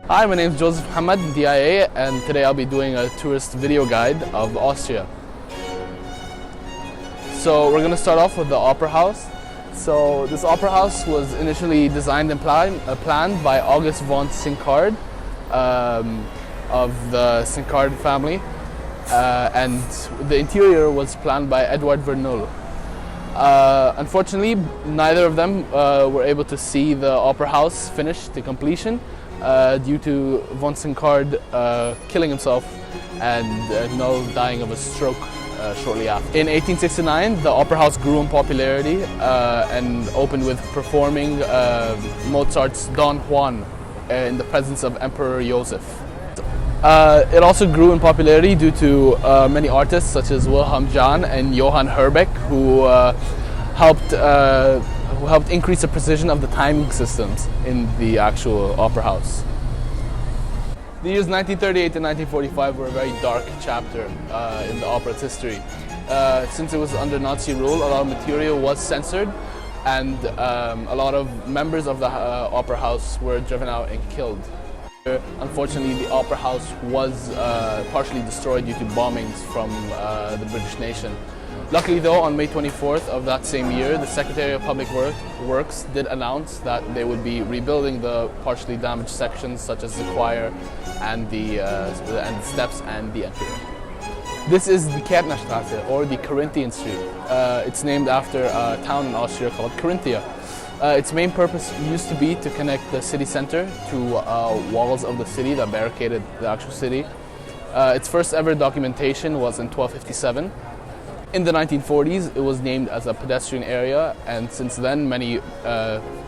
Hi, my name is Joseph Hamad, DIA, and today I'll be doing a tourist video guide of Austria. So we're going to start off with the Opera House. So this Opera House was initially designed and planned by August von Sincard of the Sincard family, and the interior was planned by Edward Verneuil. Unfortunately, neither of them were able to see the Opera House finished to completion due to von Sincard killing himself and Verneuil dying of a stroke shortly after. In 1869, the Opera House grew in popularity and opened with performing Mozart's Don Juan in the presence of Emperor Joseph. It also grew in popularity due to many artists such as Wilhelm Jahn and Johann Herbeck, who helped increase the precision of the timing systems in the actual opera house. The years 1938 to 1945 were a very dark chapter in the opera's history. Since it was under Nazi rule, a lot of material was censored, and a lot of members of the opera house were driven out and killed. Unfortunately, the Opera House was partially destroyed due to bombings from the British nation. Luckily though, on May 24th of that same year, the Secretary of Public Works did announce that they would be rebuilding the partially damaged sections such as the choir and the steps and the entry. This is the Kärntnerstraße, or the Corinthian Street. It's named after a town in Austria called Carinthia. Its main purpose used to be to connect the city center to walls of the city that barricaded the actual city. Its first ever documentation was in 1257. In the 1940s, it was named as a pedestrian area, and since then many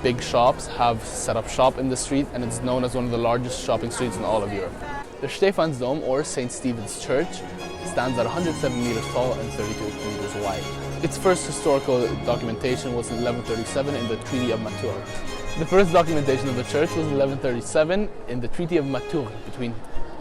big shops have set up shop in the street, and it's known as one of the largest shopping streets in all of Europe. The Stephansdom, or St. Stephen's Church, stands at 107 meters tall and 32 meters wide. Its first historical documentation was in 1137 in the Treaty of Maturg. The first documentation of the church was in 1137 in the Treaty of Maturg between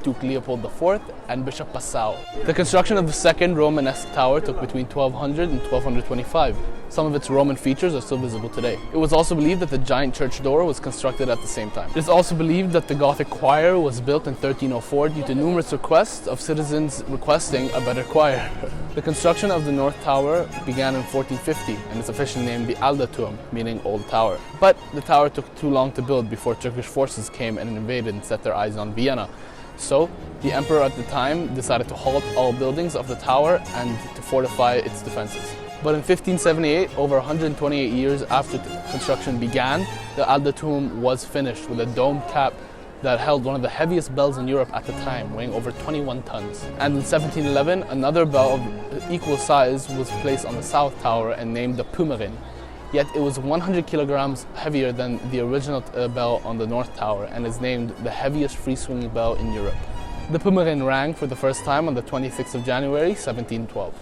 Duke Leopold IV and Bishop Passau. The construction of the second Romanesque tower took between 1200 and 1225. Some of its Roman features are still visible today. It was also believed that the giant church door was constructed at the same time. It is also believed that the Gothic choir was built in 1304 due to numerous requests of citizens requesting a better choir. The construction of the North Tower began in 1450 and is officially named the Alderturm, meaning Old Tower. But the tower took too long to build before Turkish forces came and invaded and set their eyes on Vienna. So, the emperor at the time decided to halt all buildings of the tower and to fortify its defenses. But in 1578, over 128 years after construction began, the Alderturm was finished with a domed cap that held one of the heaviest bells in Europe at the time, weighing over 21 tons. And in 1711, another bell of equal size was placed on the South Tower and named the Pummerin. Yet it was 100 kilograms heavier than the original bell on the North Tower and is named the heaviest free-swinging bell in Europe. The Pummerin rang for the first time on the 26th of January, 1712.